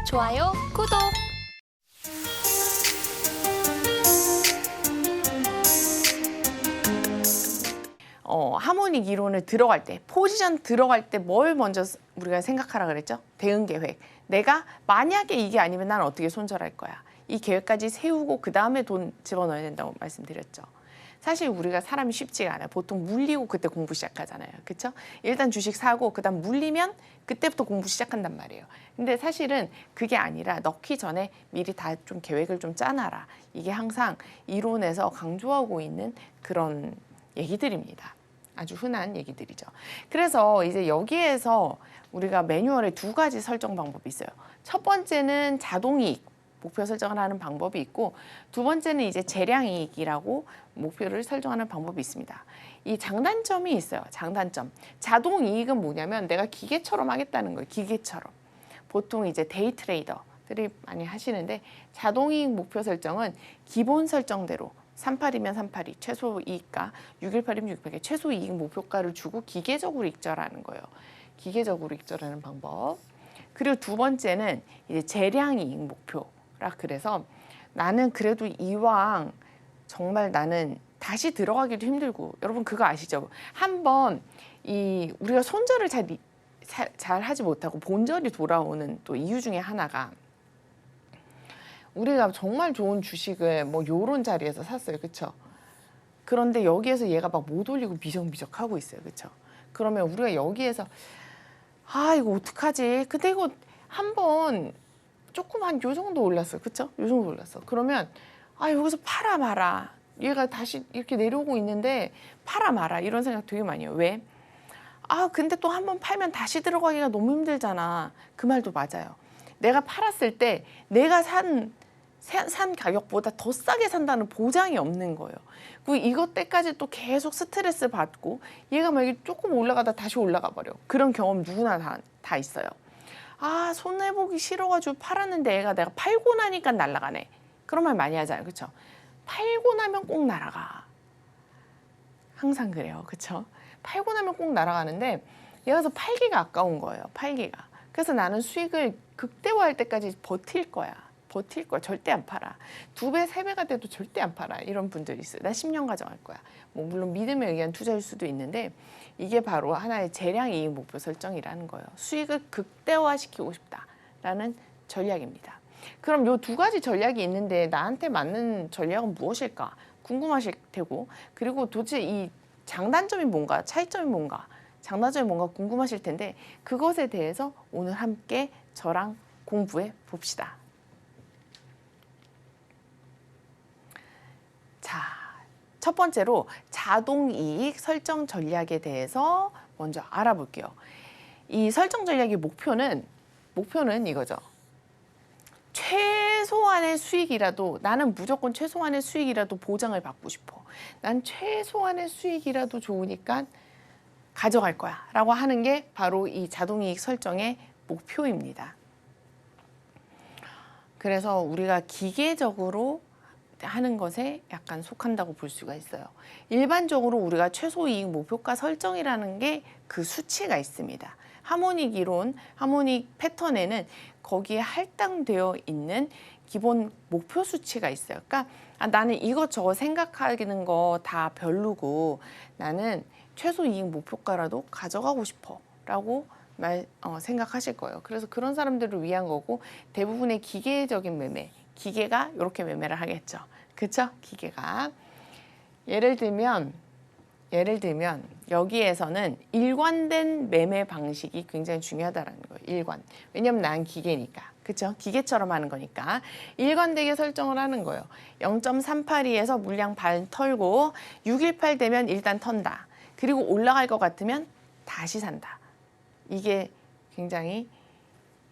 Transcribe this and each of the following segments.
좋아요, 구독! 하모닉 이론을 들어갈 때, 포지션 들어갈 때 뭘 먼저 우리가 생각하라 그랬죠? 대응 계획. 내가 만약에 이게 아니면 난 어떻게 손절할 거야. 이 계획까지 세우고 그 다음에 돈 집어넣어야 된다고 말씀드렸죠. 사실 우리가 사람이 쉽지가 않아요. 보통 물리고 그때 공부 시작하잖아요. 그렇죠? 일단 주식 사고 그다음 물리면 그때부터 공부 시작한단 말이에요. 근데 사실은 그게 아니라 넣기 전에 미리 다 좀 계획을 좀 짜놔라. 이게 항상 이론에서 강조하고 있는 그런 얘기들입니다. 아주 흔한 얘기들이죠. 그래서 이제 여기에서 우리가 매뉴얼에 두 가지 설정 방법이 있어요. 첫 번째는 자동이익 목표 설정을 하는 방법이 있고, 두 번째는 이제 재량이익이라고 목표를 설정하는 방법이 있습니다. 이 장단점이 있어요. 장단점. 자동이익은 뭐냐면 내가 기계처럼 하겠다는 거예요. 기계처럼. 보통 이제 데이 트레이더들이 많이 하시는데, 자동이익 목표 설정은 기본 설정대로 38이면 38이 최소 이익가, 618이면 618이 최소 이익 목표가를 주고 기계적으로 익절하는 거예요. 기계적으로 익절하는 방법. 그리고 두 번째는 이제 재량이익 목표라 그래서 나는 그래도 이왕 정말 나는 다시 들어가기도 힘들고, 여러분 그거 아시죠? 한번 이 우리가 손절을 잘 하지 못하고 본절이 돌아오는 또 이유 중에 하나가, 우리가 정말 좋은 주식을 뭐 요런 자리에서 샀어요. 그렇죠? 그런데 여기에서 얘가 막 못 올리고 미적미적 하고 있어요. 그렇죠? 그러면 우리가 여기에서 이거 어떡하지? 근데 이거 한번 조금 한 요 정도 올랐어요. 그렇죠? 요 정도 올랐어. 그러면 여기서 팔아 마라. 얘가 다시 이렇게 내려오고 있는데 팔아 마라. 이런 생각 되게 많이 해요. 왜? 근데 또 한번 팔면 다시 들어가기가 너무 힘들잖아. 그 말도 맞아요. 내가 팔았을 때 내가 산 가격보다 더 싸게 산다는 보장이 없는 거예요. 그리고 이것 때까지 또 계속 스트레스 받고 얘가 막 조금 올라가다 다시 올라가 버려. 그런 경험 누구나 다 있어요. 손해보기 싫어가지고 팔았는데 애가 내가 팔고 나니까 날아가네. 그런 말 많이 하잖아요. 그렇죠? 팔고 나면 꼭 날아가. 항상 그래요. 그렇죠? 팔고 나면 꼭 날아가는데 얘가 서 팔기가 아까운 거예요. 팔기가. 그래서 나는 수익을 극대화할 때까지 버틸 거야. 절대 안 팔아. 2배, 3배가 돼도 절대 안 팔아. 이런 분들이 있어요. 나 10년 가져갈 거야. 뭐 물론 믿음에 의한 투자일 수도 있는데, 이게 바로 하나의 재량이익 목표 설정이라는 거예요. 수익을 극대화시키고 싶다라는 전략입니다. 그럼 요 두 가지 전략이 있는데 나한테 맞는 전략은 무엇일까 궁금하실 테고, 그리고 도대체 이 장단점이 뭔가, 차이점이 뭔가, 장단점이 뭔가 궁금하실 텐데, 그것에 대해서 오늘 함께 저랑 공부해 봅시다. 자, 첫 번째로 자동이익 설정 전략에 대해서 먼저 알아볼게요. 이 설정 전략의 목표는 이거죠. 최소한의 수익이라도, 나는 무조건 최소한의 수익이라도 보장을 받고 싶어. 난 최소한의 수익이라도 좋으니까 가져갈 거야 라고 하는 게 바로 이 자동이익 설정의 목표입니다. 그래서 우리가 기계적으로 하는 것에 약간 속한다고 볼 수가 있어요. 일반적으로 우리가 최소이익 목표가 설정이라는 게 그 수치가 있습니다. 하모닉 이론, 하모닉 패턴에는 거기에 할당되어 있는 기본 목표 수치가 있어요. 그러니까 나는 이것저것 생각하는 거 다 별로고 나는 최소이익 목표가라도 가져가고 싶어 라고 생각하실 거예요. 그래서 그런 사람들을 위한 거고, 대부분의 기계적인 매매, 기계가 이렇게 매매를 하겠죠. 그렇죠? 기계가. 예를 들면 여기에서는 일관된 매매 방식이 굉장히 중요하다는 거예요. 일관. 왜냐면 난 기계니까. 그렇죠? 기계처럼 하는 거니까 일관되게 설정을 하는 거예요. 0.382에서 물량 반 털고 618 되면 일단 턴다. 그리고 올라갈 것 같으면 다시 산다. 이게 굉장히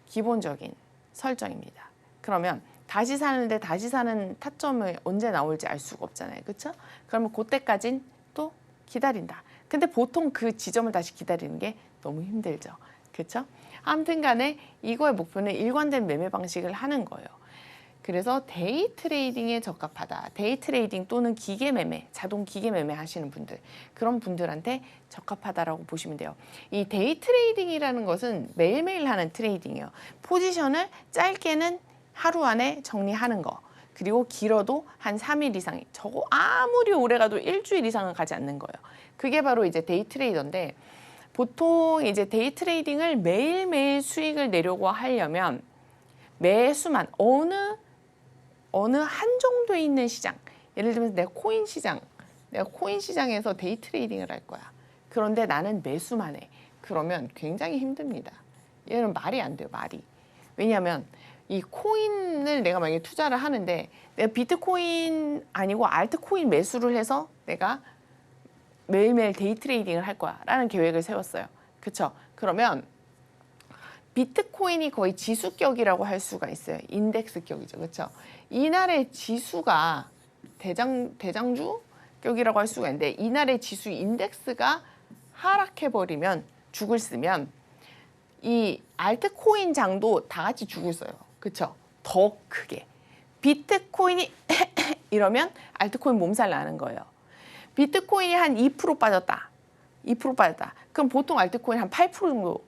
기본적인 설정입니다. 그러면 다시 사는데 다시 사는 타점을 언제 나올지 알 수가 없잖아요. 그렇죠? 그러면 그때까진 또 기다린다. 근데 보통 그 지점을 다시 기다리는 게 너무 힘들죠. 그렇죠? 아무튼 간에 이거의 목표는 일관된 매매 방식을 하는 거예요. 그래서 데이 트레이딩에 적합하다. 데이 트레이딩 또는 기계 매매, 자동 기계 매매 하시는 분들, 그런 분들한테 적합하다라고 보시면 돼요. 이 데이 트레이딩이라는 것은 매일매일 하는 트레이딩이에요. 포지션을 짧게는 하루 안에 정리하는 거. 그리고 길어도 한 3일 이상, 저거 아무리 오래 가도 일주일 이상은 가지 않는 거예요. 그게 바로 이제 데이 트레이더인데, 보통 이제 데이 트레이딩을 매일매일 수익을 내려고 하려면 매수만 어느 한정돼 있는 시장, 예를 들면 내가 코인 시장에서 데이 트레이딩을 할 거야. 그런데 나는 매수만 해. 그러면 굉장히 힘듭니다. 얘는 말이 안 돼요, 말이. 왜냐하면 이 코인을 내가 만약에 투자를 하는데 내가 비트코인 아니고 알트코인 매수를 해서 내가 매일매일 데이 트레이딩을 할 거야 라는 계획을 세웠어요. 그쵸? 그러면 비트코인이 거의 지수격이라고 할 수가 있어요. 인덱스격이죠. 그렇죠? 이날의 지수가 대장주격이라고 할 수가 있는데, 이날의 지수 인덱스가 하락해버리면, 죽을 쓰면 이 알트코인 장도 다 같이 죽을 써요. 그렇죠? 더 크게. 비트코인이 이러면 알트코인 몸살 나는 거예요. 비트코인이 한 2% 빠졌다. 2% 빠졌다. 그럼 보통 알트코인 한 8% 정도,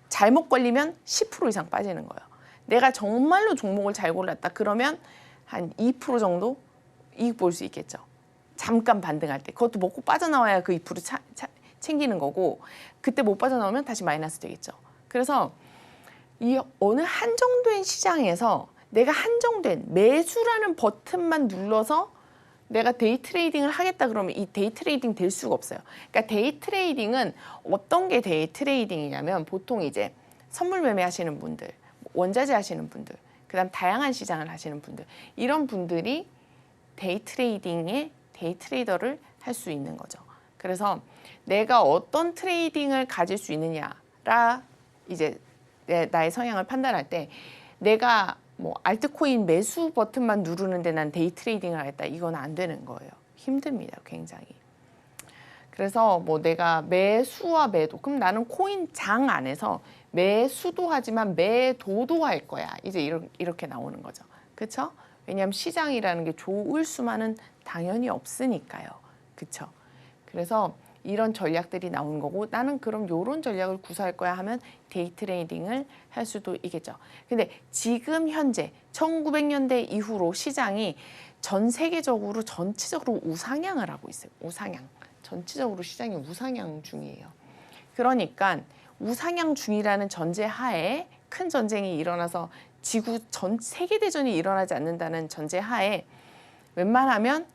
잘못 걸리면 10% 이상 빠지는 거예요. 내가 정말로 종목을 잘 골랐다. 그러면 한 2% 정도 이익 볼 수 있겠죠. 잠깐 반등할 때. 그것도 먹고 빠져나와야 그 2% 챙기는 거고, 그때 못 빠져나오면 다시 마이너스 되겠죠. 그래서 이 어느 한정된 시장에서 내가 한정된 매수라는 버튼만 눌러서 내가 데이 트레이딩을 하겠다 그러면 이 데이 트레이딩 될 수가 없어요. 그러니까 데이 트레이딩은 어떤 게 데이 트레이딩이냐면, 보통 이제 선물 매매 하시는 분들, 원자재 하시는 분들, 그다음 다양한 시장을 하시는 분들, 이런 분들이 데이 트레이딩의 데이 트레이더를 할 수 있는 거죠. 그래서 내가 어떤 트레이딩을 가질 수 있느냐라 이제 나의 성향을 판단할 때, 내가 뭐 알트코인 매수 버튼만 누르는데 난 데이 트레이딩을 하겠다, 이건 안 되는 거예요. 힘듭니다, 굉장히. 그래서 뭐 내가 매수와 매도, 그럼 나는 코인 장 안에서 매수도 하지만 매도도 할 거야. 이제 이렇게 나오는 거죠. 그렇죠? 왜냐하면 시장이라는 게 좋을 수만은 당연히 없으니까요. 그렇죠? 그래서 이런 전략들이 나오는 거고, 나는 그럼 이런 전략을 구사할 거야 하면 데이 트레이딩을 할 수도 있겠죠. 근데 지금 현재 1900년대 이후로 시장이 전 세계적으로 전체적으로 우상향을 하고 있어요. 우상향. 전체적으로 시장이 우상향 중이에요. 그러니까 우상향 중이라는 전제 하에, 큰 전쟁이 일어나서 지구 전 세계대전이 일어나지 않는다는 전제 하에 웬만하면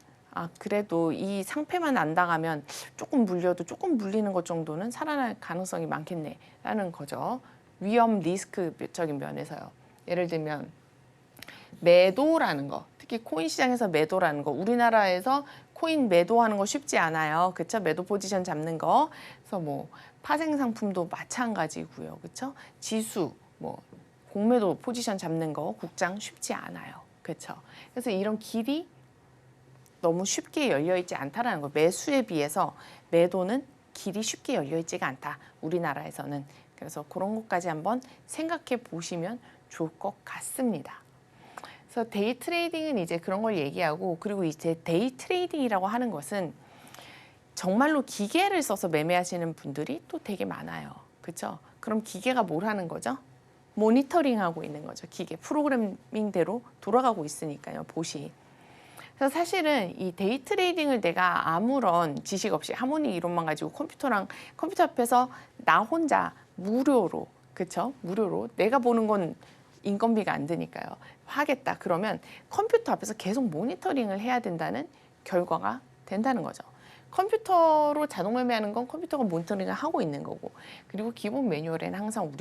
그래도 이 상패만 안 당하면 조금 물려도 조금 물리는 것 정도는 살아날 가능성이 많겠네라는 거죠. 위험 리스크적인 면에서요. 예를 들면 매도라는 거, 특히 코인 시장에서 매도라는 거, 우리나라에서 코인 매도하는 거 쉽지 않아요. 그렇죠? 매도 포지션 잡는 거. 그래서 뭐 파생 상품도 마찬가지고요. 그렇죠? 지수, 뭐 공매도 포지션 잡는 거, 국장 쉽지 않아요. 그렇죠? 그래서 이런 길이 너무 쉽게 열려있지 않다라는 거. 매수에 비해서 매도는 길이 쉽게 열려있지가 않다, 우리나라에서는. 그래서 그런 것까지 한번 생각해 보시면 좋을 것 같습니다. 그래서 데이 트레이딩은 이제 그런 걸 얘기하고, 그리고 이제 데이 트레이딩이라고 하는 것은 정말로 기계를 써서 매매하시는 분들이 또 되게 많아요. 그렇죠? 그럼 기계가 뭘 하는 거죠? 모니터링하고 있는 거죠. 기계 프로그래밍대로 돌아가고 있으니까요, 봇이. 그래서 사실은 이 데이 트레이딩을 내가 아무런 지식 없이 하모닉 이론만 가지고 컴퓨터 앞에서 나 혼자 무료로, 그렇죠? 무료로 내가 보는 건 인건비가 안 드니까요. 하겠다 그러면 컴퓨터 앞에서 계속 모니터링을 해야 된다는 결과가 된다는 거죠. 컴퓨터로 자동 매매하는 건 컴퓨터가 모니터링을 하고 있는 거고, 그리고 기본 매뉴얼에는 항상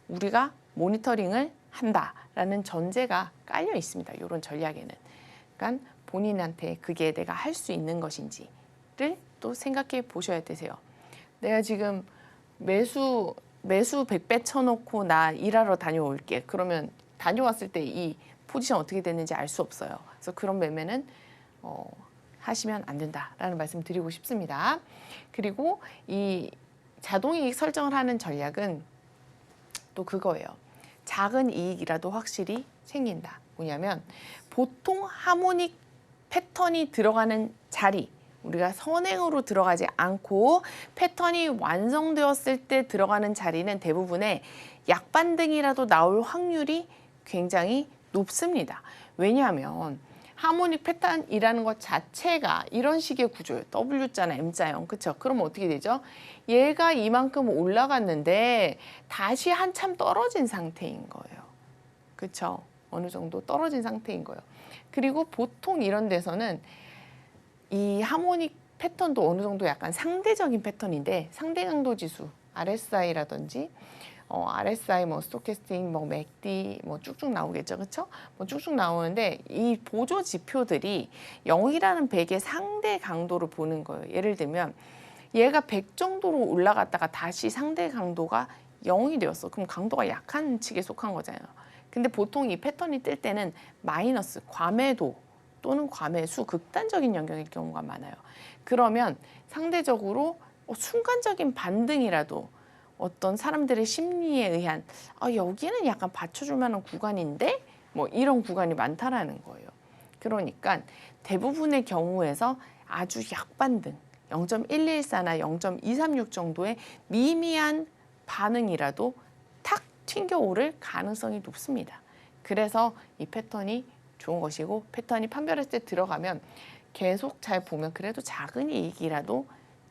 우리가 모니터링을 한다라는 전제가 깔려 있습니다. 이런 전략에는. 그러니까 본인한테 그게 내가 할 수 있는 것인지를 또 생각해 보셔야 되세요. 내가 지금 매수 100배 쳐놓고 나 일하러 다녀올게. 그러면 다녀왔을 때 이 포지션 어떻게 됐는지 알 수 없어요. 그래서 그런 매매는 하시면 안 된다라는 말씀 드리고 싶습니다. 그리고 이 자동이익 설정을 하는 전략은 또 그거예요. 작은 이익이라도 확실히 생긴다. 뭐냐면 보통 하모닉 패턴이 들어가는 자리, 우리가 선행으로 들어가지 않고 패턴이 완성되었을 때 들어가는 자리는 대부분의 약반등이라도 나올 확률이 굉장히 높습니다. 왜냐하면 하모닉 패턴이라는 것 자체가 이런 식의 구조예요. W자나 M자형. 그쵸? 그럼 어떻게 되죠? 얘가 이만큼 올라갔는데 다시 한참 떨어진 상태인 거예요. 그쵸? 어느 정도 떨어진 상태인 거예요. 그리고 보통 이런 데서는 이 하모닉 패턴도 어느 정도 약간 상대적인 패턴인데 상대 강도 지수, RSI라든지 RSI, 뭐 스토캐스틱, 뭐 맥디, 뭐 쭉쭉 나오겠죠, 그렇죠? 뭐 쭉쭉 나오는데 이 보조 지표들이 0이라는 100의 상대 강도를 보는 거예요. 예를 들면 얘가 100 정도로 올라갔다가 다시 상대 강도가 0이 되었어. 그럼 강도가 약한 측에 속한 거잖아요. 근데 보통 이 패턴이 뜰 때는 마이너스, 과매도 또는 과매수, 극단적인 영역일 경우가 많아요. 그러면 상대적으로 순간적인 반등이라도 어떤 사람들의 심리에 의한 여기는 약간 받쳐줄 만한 구간인데 뭐 이런 구간이 많다라는 거예요. 그러니까 대부분의 경우에서 아주 약반등 0.114나 0.236 정도의 미미한 반응이라도 탁 튕겨오를 가능성이 높습니다. 그래서 이 패턴이 좋은 것이고 패턴이 판별했을 때 들어가면 계속 잘 보면 그래도 작은 이익이라도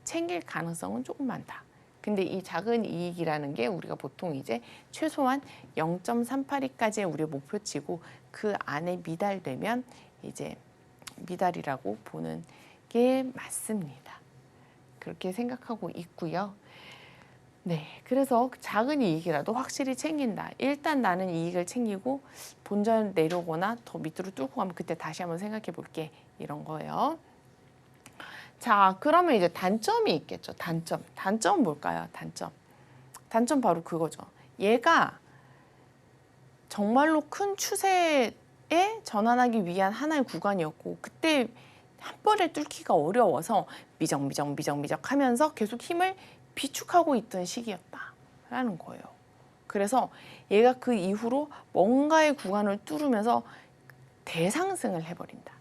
챙길 가능성은 조금 많다. 근데 이 작은 이익이라는 게 우리가 보통 이제 최소한 0.382까지의 우리의 목표치고 그 안에 미달되면 이제 미달이라고 보는 게 맞습니다. 그렇게 생각하고 있고요. 네, 그래서 작은 이익이라도 확실히 챙긴다. 일단 나는 이익을 챙기고 본전 내려오거나 더 밑으로 뚫고 가면 그때 다시 한번 생각해 볼게. 이런 거예요. 자, 그러면 이제 단점이 있겠죠. 단점. 단점은 뭘까요? 단점. 단점 바로 그거죠. 얘가 정말로 큰 추세에 전환하기 위한 하나의 구간이었고 그때 한 번에 뚫기가 어려워서 미적 하면서 계속 힘을 비축하고 있던 시기였다라는 거예요. 그래서 얘가 그 이후로 뭔가의 구간을 뚫으면서 대상승을 해버린다.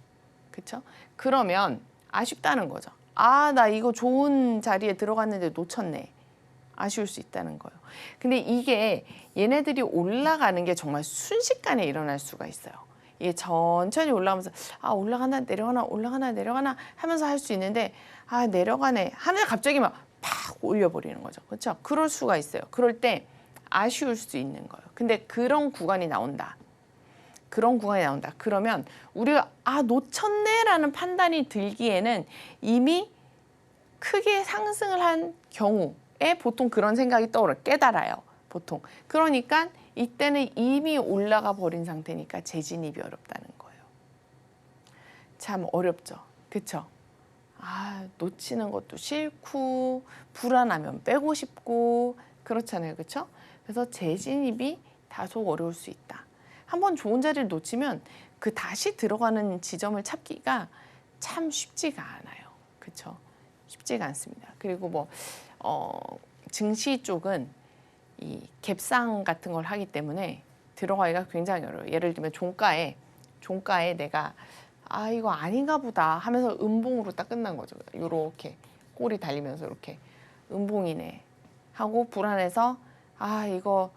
그렇죠? 그러면 아쉽다는 거죠. 나 이거 좋은 자리에 들어갔는데 놓쳤네. 아쉬울 수 있다는 거예요. 근데 이게 얘네들이 올라가는 게 정말 순식간에 일어날 수가 있어요. 이게 천천히 올라가면서 올라가나 내려가나 올라가나 내려가나 하면서 할 수 있는데 내려가네 하는데 갑자기 막 팍 올려버리는 거죠. 그렇죠? 그럴 수가 있어요. 그럴 때 아쉬울 수 있는 거예요. 근데 그런 구간이 나온다. 그런 구간이 나온다. 그러면 우리가 놓쳤네라는 판단이 들기에는 이미 크게 상승을 한 경우에 보통 그런 생각이 떠오르요. 깨달아요. 보통. 그러니까 이때는 이미 올라가 버린 상태니까 재진입이 어렵다는 거예요. 참 어렵죠. 그쵸? 놓치는 것도 싫고 불안하면 빼고 싶고 그렇잖아요. 그쵸? 그래서 재진입이 다소 어려울 수 있다. 한번 좋은 자리를 놓치면 그 다시 들어가는 지점을 찾기가 참 쉽지가 않아요. 그쵸? 쉽지가 않습니다. 그리고 증시 쪽은 이 갭상 같은 걸 하기 때문에 들어가기가 굉장히 어려워요. 예를 들면 종가에 내가 이거 아닌가 보다 하면서 음봉으로 딱 끝난 거죠. 요렇게 꼬리 달리면서 이렇게 음봉이네 하고 불안해서 이거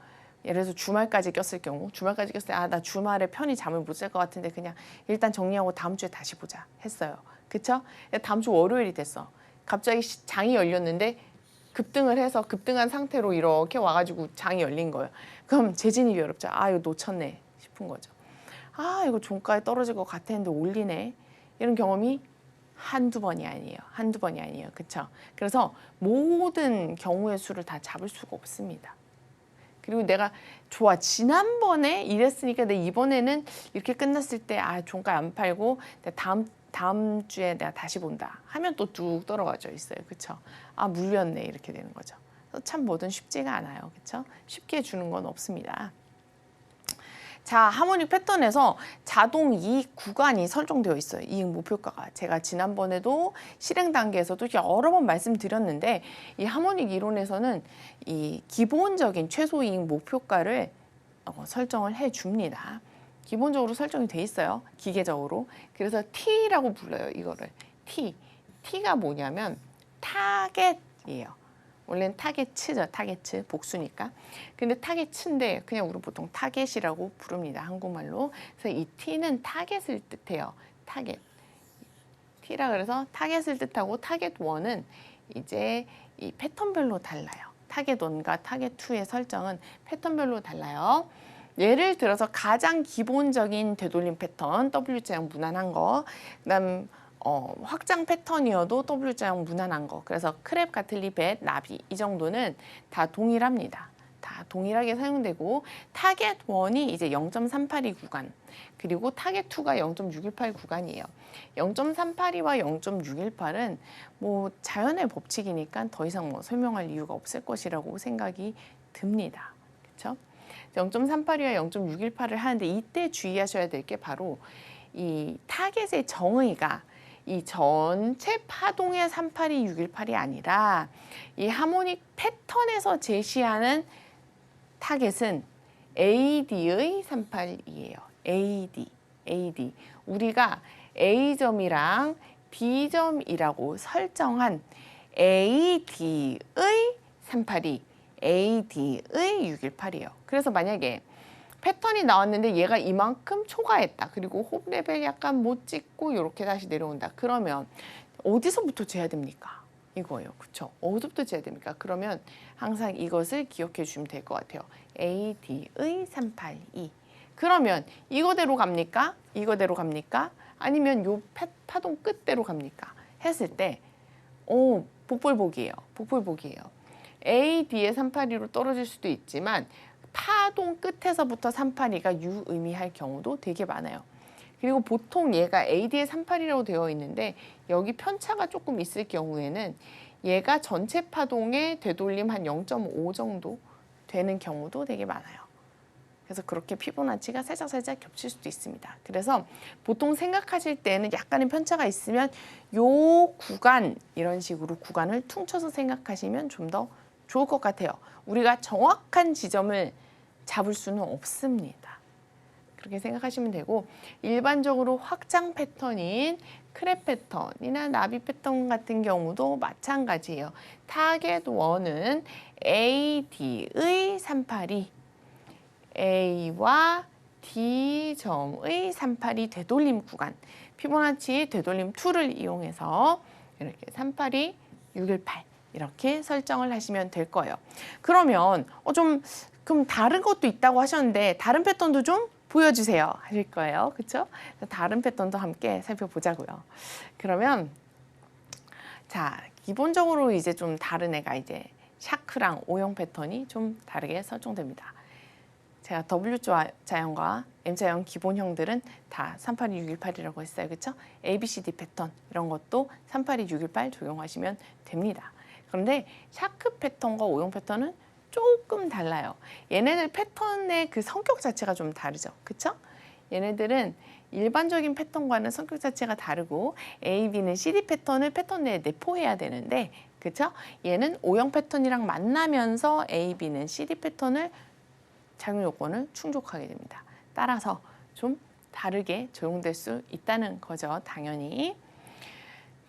예를 들어서 주말까지 꼈을 경우 주말까지 꼈을 때 나 주말에 편히 잠을 못 잘 것 같은데 그냥 일단 정리하고 다음 주에 다시 보자 했어요. 그쵸? 다음 주 월요일이 됐어. 갑자기 장이 열렸는데 급등을 해서 급등한 상태로 이렇게 와가지고 장이 열린 거예요. 그럼 재진입이 어렵죠. 이거 놓쳤네 싶은 거죠. 이거 종가에 떨어질 것 같았는데 올리네. 이런 경험이 한두 번이 아니에요. 그쵸? 그래서 모든 경우의 수를 다 잡을 수가 없습니다. 그리고 내가 좋아. 지난번에 이랬으니까 내 이번에는 이렇게 끝났을 때 종가 안 팔고 다음 주에 내가 다시 본다 하면 또 뚝 떨어져 있어요. 그쵸? 물렸네 이렇게 되는 거죠. 참 뭐든 쉽지가 않아요. 그쵸? 쉽게 주는 건 없습니다. 자, 하모닉 패턴에서 자동 이익 구간이 설정되어 있어요. 이익 목표가가. 제가 지난번에도 실행 단계에서도 여러 번 말씀드렸는데 이 하모닉 이론에서는 이 기본적인 최소 이익 목표가를 설정을 해 줍니다. 기본적으로 설정이 돼 있어요. 기계적으로. 그래서 T라고 불러요. 이거를. T가 뭐냐면 타겟이에요. 원래는 타겟츠죠. 타겟츠. 복수니까. 근데 타겟츠인데 그냥 우리 보통 타겟이라고 부릅니다. 한국말로. 그래서 이 T는 타겟을 뜻해요. 타겟. T라 그래서 타겟을 뜻하고 타겟 1은 이제 이 패턴별로 달라요. 타겟 1과 타겟 2의 설정은 패턴별로 달라요. 예를 들어서 가장 기본적인 되돌림 패턴 W자형 무난한 거, 그다음 확장 패턴이어도 W자형 무난한 거. 그래서 크랩, 가틀리, 뱃, 나비 이 정도는 다 동일합니다. 다 동일하게 사용되고 타겟 1이 이제 0.382 구간, 그리고 타겟 2가 0.618 구간이에요. 0.382와 0.618은 뭐 자연의 법칙이니까 더 이상 뭐 설명할 이유가 없을 것이라고 생각이 듭니다. 그렇죠? 0.382와 0.618을 하는데 이때 주의하셔야 될 게 바로 이 타겟의 정의가 이 전체 파동의 382, 618이 아니라 이 하모닉 패턴에서 제시하는 타겟은 AD의 382예요. AD. 우리가 A점이랑 B점이라고 설정한 AD의 382, AD의 618이에요. 그래서 만약에 패턴이 나왔는데 얘가 이만큼 초과했다. 그리고 홉 레벨 약간 못 찍고 이렇게 다시 내려온다. 그러면 어디서부터 재야 됩니까? 이거예요. 그쵸? 어디서부터 재야 됩니까? 그러면 항상 이것을 기억해 주시면 될 것 같아요. AD의 382. 그러면 이거대로 갑니까? 이거대로 갑니까? 아니면 요 파동 끝대로 갑니까? 했을 때 복불복이에요. 복불복이에요. AD의 382로 떨어질 수도 있지만 파동 끝에서부터 382가 유의미할 경우도 되게 많아요. 그리고 보통 얘가 AD의 382라고 되어 있는데 여기 편차가 조금 있을 경우에는 얘가 전체 파동의 되돌림 한 0.5 정도 되는 경우도 되게 많아요. 그래서 그렇게 피보나치가 살짝 겹칠 수도 있습니다. 그래서 보통 생각하실 때는 약간의 편차가 있으면 요 구간, 이런 식으로 구간을 퉁쳐서 생각하시면 좀 더 좋을 것 같아요. 우리가 정확한 지점을 잡을 수는 없습니다. 그렇게 생각하시면 되고, 일반적으로 확장 패턴인 크랩 패턴이나 나비 패턴 같은 경우도 마찬가지예요. 타겟 1은 AD의 382, A와 D점의 382 되돌림 구간, 피보나치 되돌림 툴을 이용해서 이렇게 382, 618 이렇게 설정을 하시면 될 거예요. 그러면 그럼 다른 것도 있다고 하셨는데 다른 패턴도 좀 보여주세요 하실 거예요. 그렇죠? 다른 패턴도 함께 살펴보자고요. 그러면 자, 기본적으로 이제 좀 다른 애가 이제 샤크랑 O형 패턴이 좀 다르게 설정됩니다. 제가 W자형과 M자형 기본형들은 다 382, 618이라고 했어요. 그렇죠? ABCD 패턴 이런 것도 382, 618 적용하시면 됩니다. 그런데 샤크 패턴과 O형 패턴은 조금 달라요. 얘네들 패턴의 그 성격 자체가 좀 다르죠. 그쵸? 얘네들은 일반적인 패턴과는 성격 자체가 다르고 A, B는 CD 패턴을 패턴 내에 내포해야 되는데, 그쵸? 얘는 O형 패턴이랑 만나면서 A, B는 CD 패턴을 작용 요건을 충족하게 됩니다. 따라서 좀 다르게 적용될 수 있다는 거죠. 당연히.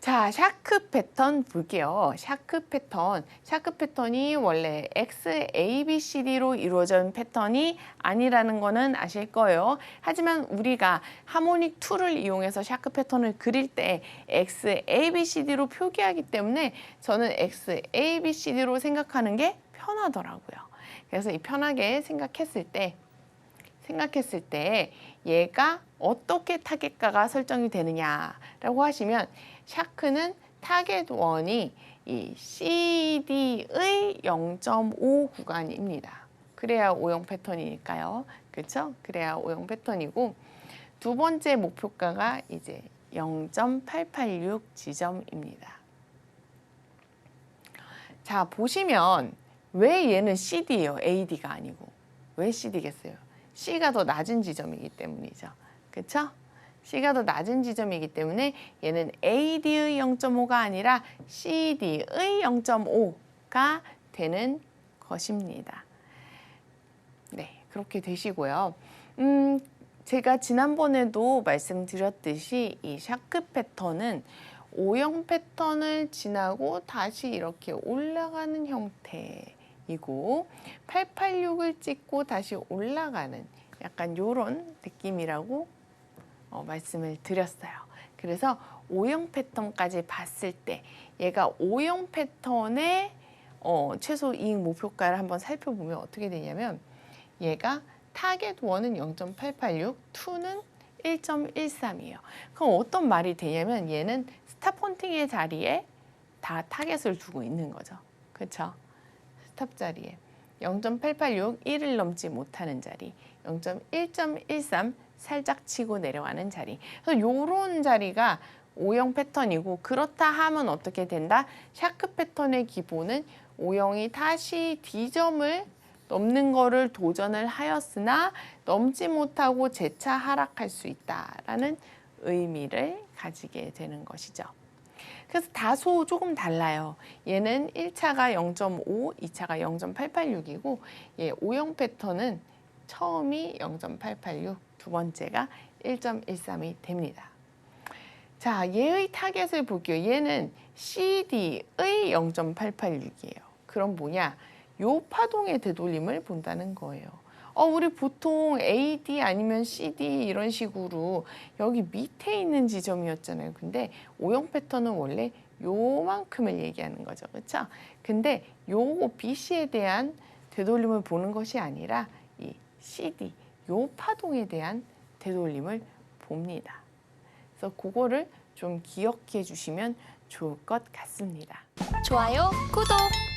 자, 샤크 패턴 볼게요. 샤크 패턴이 원래 X, A, B, C, D로 이루어진 패턴이 아니라는 거는 아실 거예요. 하지만 우리가 하모닉 툴을 이용해서 샤크 패턴을 그릴 때 X, A, B, C, D로 표기하기 때문에 저는 X, A, B, C, D로 생각하는 게 편하더라고요. 그래서 이 편하게 생각했을 때 얘가 어떻게 타겟가가 설정이 되느냐라고 하시면, 샤크는 타겟 1이 이 CD의 0.5 구간입니다. 그래야 O형 패턴이니까요. 그렇죠? 그래야 O형 패턴이고, 두 번째 목표가가 이제 0.886 지점입니다. 자, 보시면 왜 얘는 CD예요? AD가 아니고. 왜 CD겠어요? C가 더 낮은 지점이기 때문이죠. 그렇죠? C가 더 낮은 지점이기 때문에 얘는 AD의 0.5가 아니라 CD의 0.5가 되는 것입니다. 네, 그렇게 되시고요. 제가 지난번에도 말씀드렸듯이 이 샤크 패턴은 O형 패턴을 지나고 다시 이렇게 올라가는 형태이고 886을 찍고 다시 올라가는 약간 요런 느낌이라고 말씀을 드렸어요. 그래서 O형 패턴까지 봤을 때 얘가 O형 패턴의 최소 이익 목표가를 한번 살펴보면 어떻게 되냐면 얘가 타겟 1은 0.886, 2는 1.13이에요. 그럼 어떤 말이 되냐면 얘는 스탑 헌팅의 자리에 다 타겟을 두고 있는 거죠. 그렇죠? 스탑 자리에 0.886, 1을 넘지 못하는 자리, 1.13 살짝 치고 내려가는 자리. 그래서 요런 자리가 O형 패턴이고 그렇다 하면 어떻게 된다? 샤크 패턴의 기본은 O형이 다시 D점을 넘는 거를 도전을 하였으나 넘지 못하고 재차 하락할 수 있다라는 의미를 가지게 되는 것이죠. 그래서 다소 조금 달라요. 얘는 1차가 0.5, 2차가 0.886이고 얘 O형 패턴은 처음이 0.886, 두 번째가 1.13이 됩니다. 자, 얘의 타겟을 볼게요. 얘는 CD의 0.886이에요. 그럼 뭐냐? 요 파동의 되돌림을 본다는 거예요. 우리 보통 AD 아니면 CD 이런 식으로 여기 밑에 있는 지점이었잖아요. 근데 O형 패턴은 원래 요만큼을 얘기하는 거죠. 그렇죠? 근데 요 BC에 대한 되돌림을 보는 것이 아니라 이 CD, 요 파동에 대한 되돌림을 봅니다. 그래서 그거를 좀 기억해 주시면 좋을 것 같습니다. 좋아요, 구독!